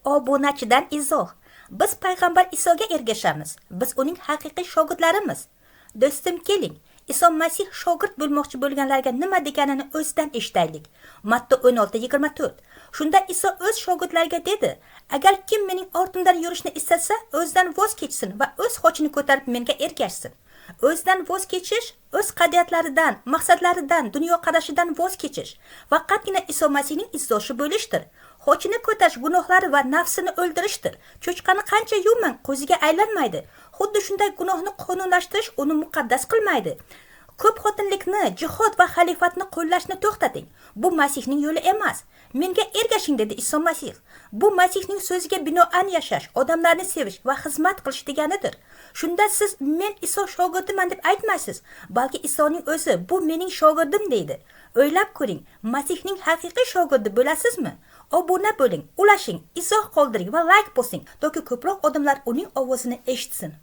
Obunachidan izoh. Biz payg'ambar Isoga ergashamiz. Biz uning haqiqiy shogirdlarimiz. Do'stim, keling. Iso Masih shogird bo'lmoqchi bo'lganlarga nima deganini o'zidan eshitaylik. Matta 16:24. Shunda Iso o'z shogirdlariga dedi: "Agar kim mening ortimdan yurishni istasa, o'zidan voz kechsin va o'z xochini ko'tarib menga ergashsin." O'zidan voz kechish, o'z qadriyatlaridan, maqsadlaridan, dunyoqarashidan voz kechish faqatgina Iso Masihning izdoshi bo'lishdir. Xochini ko'tarish gunohlari va nafsini o'ldirishdir. Cho'chqani qancha yuvmang, qo'ziga aylanmaydi. Xuddi shunday gunohni qonunlashtirish uni muqaddas qilmaydi. Ko'p xotinlikni, jihod va xalifatni qo'llashni to'xtating. Bu Masihning yo'li emas. Menga ergashing, dedi Iso Masih. Bu Masihning so'ziga binoan yashash, odamlarni sevish va xizmat qilish deganidir. Shunda siz men Iso shogirdiman deb aytmaysiz, balki Isoning o'zi bu mening shogirdim deydi. O'ylab ko'ring, Masihning haqiqiy shogirdi bo'lasizmi? Obuna bo'ling, ulashing, izoh qoldiring va like bosing, toki ko'proq odamlar uning ovozini eshitsin.